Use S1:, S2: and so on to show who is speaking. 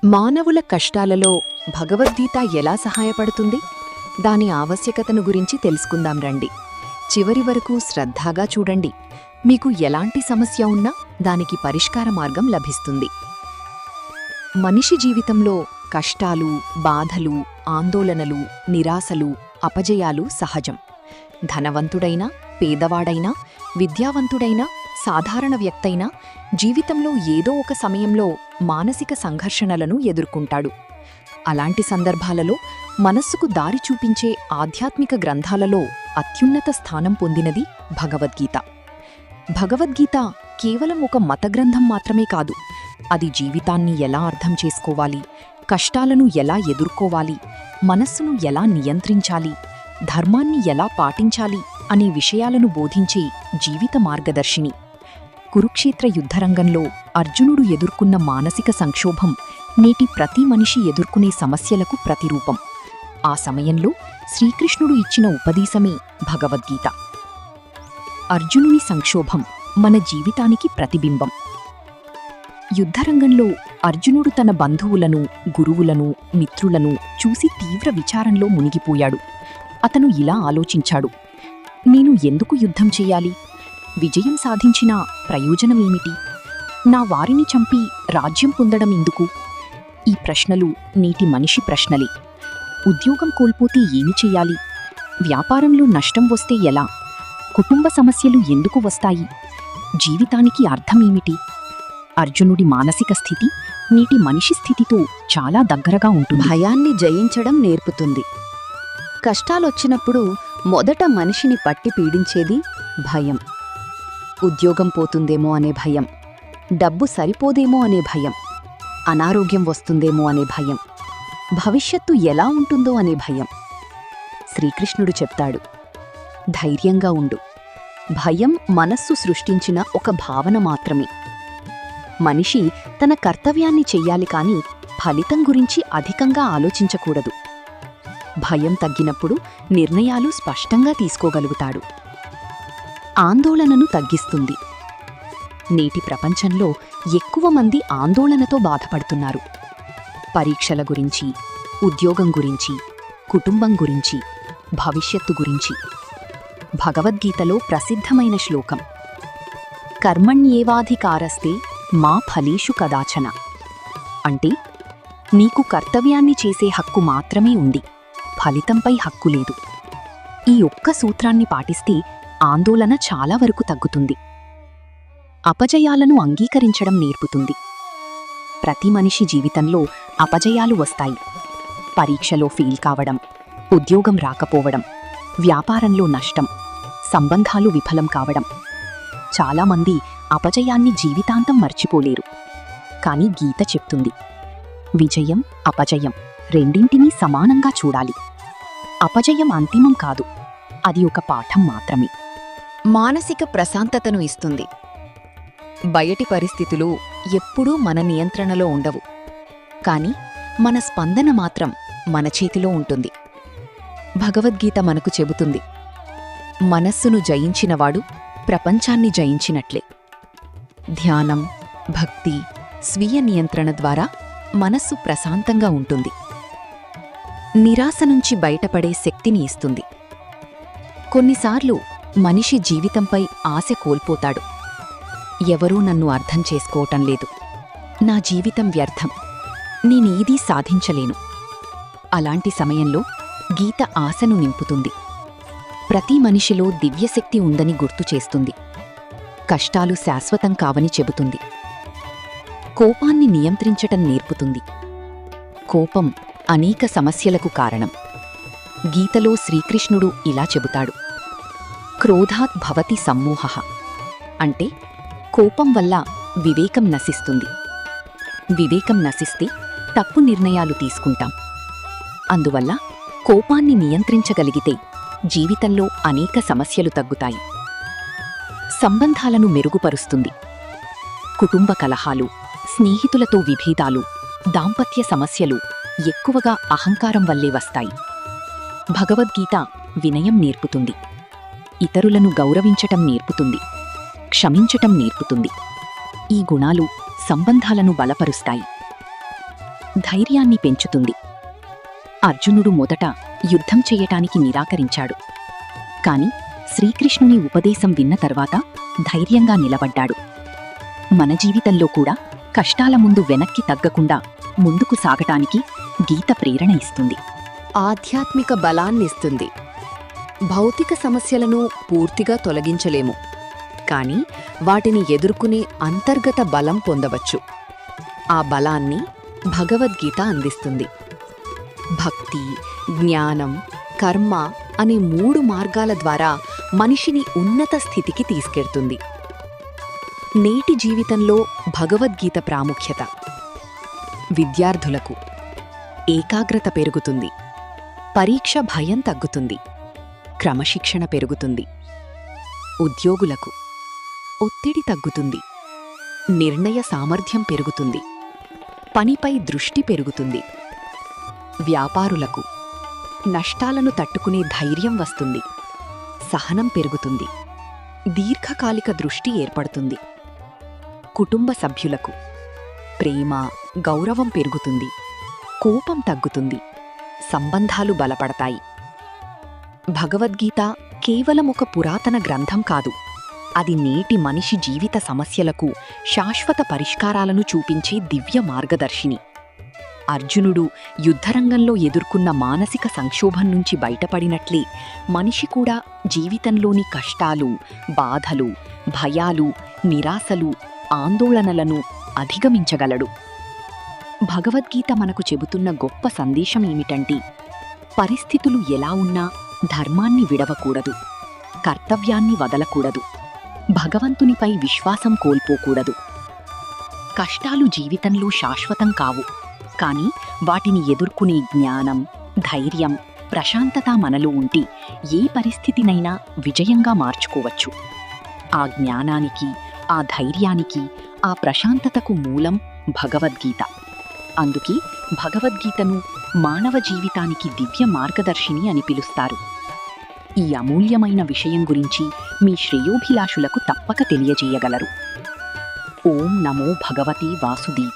S1: మానవుల కష్టాలలో భగవద్గీత ఎలా సహాయపడుతుంది? దాని ఆవశ్యకతను గురించి తెలుసుకుందాం రండి. చివరి వరకు శ్రద్ధగా చూడండి. మీకు ఎలాంటి సమస్య ఉన్నా దానికి పరిష్కార మార్గం లభిస్తుంది. మనిషి జీవితంలో కష్టాలు, బాధలు, ఆందోళనలు, నిరాశలు, అపజయాలు సహజం. ధనవంతుడైనా, పేదవాడైనా, విద్యావంతుడైనా, సాధారణ వ్యక్తైనా జీవితంలో ఏదో ఒక సమయంలో మానసిక సంఘర్షణలను ఎదుర్కొంటాడు. అలాంటి సందర్భాలలో మనస్సుకు దారి చూపించే ఆధ్యాత్మిక గ్రంథాలలో అత్యున్నత స్థానం పొందినది భగవద్గీత. భగవద్గీత కేవలం ఒక మత గ్రంథం మాత్రమే కాదు. అది జీవితాన్ని ఎలా అర్థం చేసుకోవాలి, కష్టాలను ఎలా ఎదుర్కోవాలి, మనస్సును ఎలా నియంత్రించాలి, ధర్మాన్ని ఎలా పాటించాలి అనే విషయాలను బోధించే జీవిత మార్గదర్శిని. కురుక్షేత్ర యుద్ధరంగంలో అర్జునుడు ఎదుర్కొన్న మానసిక సంక్షోభం నేటి ప్రతి మనిషి ఎదుర్కొనే సమస్యలకు ప్రతిరూపం. ఆ సమయంలో శ్రీకృష్ణుడు ఇచ్చిన ఉపదేశమే భగవద్గీత. అర్జునుని సంక్షోభం మన జీవితానికి ప్రతిబింబం. యుద్ధరంగంలో అర్జునుడు తన బంధువులను, గురువులను, మిత్రులను చూసి తీవ్ర విచారంలో మునిగిపోయాడు. అతను ఇలా ఆలోచించాడు: నేను ఎందుకు యుద్ధం చెయ్యాలి? విజయం సాధించిన ప్రయోజనమేమిటి? నా వారిని చంపి రాజ్యం పొందడం ఎందుకు? ఈ ప్రశ్నలు నేటి మనిషి ప్రశ్నలే. ఉద్యోగం కోల్పోతే ఏమి చెయ్యాలి? వ్యాపారంలో నష్టం వస్తే ఎలా? కుటుంబ సమస్యలు ఎందుకు వస్తాయి? జీవితానికి అర్థమేమిటి? అర్జునుడి మానసిక స్థితి నేటి మనిషి స్థితితో చాలా దగ్గరగా ఉంటుంది.
S2: భయాన్ని జయించడం నేర్పుతుంది. కష్టాలొచ్చినప్పుడు మొదట మనిషిని పట్టి పీడించేది భయం. ఉద్యోగం పోతుందేమో అనే భయం, డబ్బు సరిపోదేమో అనే భయం, అనారోగ్యం వస్తుందేమో అనే భయం, భవిష్యత్తు ఎలా ఉంటుందో అనే భయం. శ్రీకృష్ణుడు చెప్తాడు: ధైర్యంగా ఉండు. భయం మనస్సు సృష్టించిన ఒక భావన మాత్రమే. మనిషి తన కర్తవ్యాన్ని చెయ్యాలి కాని ఫలితం గురించి అధికంగా ఆలోచించకూడదు. భయం తగ్గినప్పుడు నిర్ణయాలు స్పష్టంగా తీసుకోగలుగుతాడు. ఆందోళనను తగ్గిస్తుంది. నేటి ప్రపంచంలో ఎక్కువ మంది ఆందోళనతో బాధపడుతున్నారు. పరీక్షల గురించి, ఉద్యోగం గురించి, కుటుంబం గురించి, భవిష్యత్తు గురించి. భగవద్గీతలో ప్రసిద్ధమైన శ్లోకం: కర్మణ్యేవాధికారస్తే మా ఫలేషు కదాచన. అంటే నీకు కర్తవ్యాన్ని చేసే హక్కు మాత్రమే ఉంది, ఫలితంపై హక్కు లేదు. ఈ ఒక్క సూత్రాన్ని పాటిస్తే ఆందోళన చాలా వరకు తగ్గుతుంది. అపజయాలను అంగీకరించడం నేర్పుతుంది. ప్రతి మనిషి జీవితంలో అపజయాలు వస్తాయి. పరీక్షలో ఫెయిల్ కావడం, ఉద్యోగం రాకపోవడం, వ్యాపారంలో నష్టం, సంబంధాలు విఫలం కావడం. చాలామంది అపజయాన్ని జీవితాంతం మర్చిపోలేరు. కానీ గీత చెప్తుంది: విజయం, అపజయం రెండింటినీ సమానంగా చూడాలి. అపజయం అంతిమం కాదు, అది ఒక పాఠం మాత్రమే.
S1: మానసిక ప్రశాంతతను ఇస్తుంది. బయటి పరిస్థితులు ఎప్పుడూ మన నియంత్రణలో ఉండవు, కాని మన స్పందన మాత్రం మన చేతిలో ఉంటుంది. భగవద్గీత మనకు చెబుతుంది: మనస్సును జయించినవాడు ప్రపంచాన్ని జయించినట్లే. ధ్యానం, భక్తి, స్వీయ నియంత్రణ ద్వారా మనస్సు ప్రశాంతంగా ఉంటుంది. నిరాశ నుంచి బయటపడే శక్తిని ఇస్తుంది. కొన్నిసార్లు మనిషి జీవితంపై ఆశ కోల్పోతాడు. ఎవరూ నన్ను అర్థం చేసుకోవటం లేదు, నా జీవితం వ్యర్థం, నేనేదీ సాధించలేను. అలాంటి సమయంలో గీత ఆశను నింపుతుంది. ప్రతి మనిషిలో దివ్యశక్తి ఉందని గుర్తు చేస్తుంది. కష్టాలు శాశ్వతం కావని చెబుతుంది. కోపాన్ని నియంత్రించటం నేర్పుతుంది. కోపం అనేక సమస్యలకు కారణం. గీతలో శ్రీకృష్ణుడు ఇలా చెబుతాడు: క్రోధాత్ భవతి సమ్మోహః. అంటే కోపం వల్ల వివేకం నశిస్తుంది. వివేకం నశిస్తే తప్పు నిర్ణయాలు తీసుకుంటాం. అందువల్ల కోపాన్ని నియంత్రించగలిగితే జీవితంలో అనేక సమస్యలు తగ్గుతాయి. సంబంధాలను మెరుగుపరుస్తుంది. కుటుంబ కలహాలు, స్నేహితులతో విభేదాలు, దాంపత్య సమస్యలు ఎక్కువగా అహంకారం వల్లే వస్తాయి. భగవద్గీత వినయం నేర్పుతుంది. ఇతరులను గౌరవించటం నేర్పుతుంది. క్షమించటం నేర్పుతుంది. ఈ గుణాలు సంబంధాలను బలపరుస్తాయి.
S2: ధైర్యాన్ని పెంచుతుంది. అర్జునుడు మొదట యుద్ధం చెయ్యటానికి నిరాకరించాడు. కాని శ్రీకృష్ణుని ఉపదేశం విన్న తర్వాత ధైర్యంగా నిలబడ్డాడు. మన జీవితంలో కూడా కష్టాల ముందు వెనక్కి తగ్గకుండా ముందుకు సాగటానికి గీత ప్రేరణ ఇస్తుంది.
S1: ఆధ్యాత్మిక బలాన్నిస్తుంది. భౌతిక సమస్యలను పూర్తిగా తొలగించలేము, కానీ వాటిని ఎదుర్కొనే అంతర్గత బలం పొందవచ్చు. ఆ బలాన్ని భగవద్గీత అందిస్తుంది. భక్తి, జ్ఞానం, కర్మ అనే 3 మార్గాల ద్వారా మనిషిని ఉన్నత స్థితికి తీసుకెళ్తుంది. నేటి జీవితంలో భగవద్గీత ప్రాముఖ్యత: విద్యార్థులకు ఏకాగ్రత పెరుగుతుంది, పరీక్ష భయం తగ్గుతుంది, క్రమశిక్షణ పెరుగుతుంది. ఉద్యోగులకు ఒత్తిడి తగ్గుతుంది, నిర్ణయ సామర్థ్యం పెరుగుతుంది, పనిపై దృష్టి పెరుగుతుంది. వ్యాపారులకు నష్టాలను తట్టుకునే ధైర్యం వస్తుంది, సహనం పెరుగుతుంది, దీర్ఘకాలిక దృష్టి ఏర్పడుతుంది. కుటుంబ సభ్యులకు ప్రేమ, గౌరవం పెరుగుతుంది, కోపం తగ్గుతుంది, సంబంధాలు బలపడతాయి. భగవద్గీత కేవలం ఒక పురాతన గ్రంథం కాదు, అది నేటి మనిషి జీవిత సమస్యలకు శాశ్వత పరిష్కారాలను చూపించే దివ్య మార్గదర్శిని. అర్జునుడు యుద్ధరంగంలో ఎదుర్కొన్న మానసిక సంక్షోభం నుంచి బయటపడినట్లే మనిషి కూడా జీవితంలోని కష్టాలు, బాధలు, భయాలు, నిరాశలు, ఆందోళనలను అధిగమించగలడు. భగవద్గీత మనకు చెబుతున్న గొప్ప సందేశం ఏమిటంటే, పరిస్థితులు ఎలా ఉన్నా ధర్మాన్ని విడవకూడదు, కర్తవ్యాన్ని వదలకూడదు, భగవంతునిపై విశ్వాసం కోల్పోకూడదు. కష్టాలు జీవితంలో శాశ్వతం కావు, కానీ వాటిని ఎదుర్కొనే జ్ఞానం, ధైర్యం, ప్రశాంతత మనలో ఉంటే ఏ పరిస్థితినైనా విజయంగా మార్చుకోవచ్చు. ఆ జ్ఞానానికి, ఆ ధైర్యానికి, ఆ ప్రశాంతతకు మూలం భగవద్గీత. అందుకే భగవద్గీతను మానవ జీవితానికి దివ్య మార్గదర్శిని అని పిలుస్తారు. ఈ అమూల్యమైన విషయం గురించి మీ శ్రేయోభిలాషులకు తప్పక తెలియజేయగలరు. ఓం నమో భగవతే వాసుదేవాయ.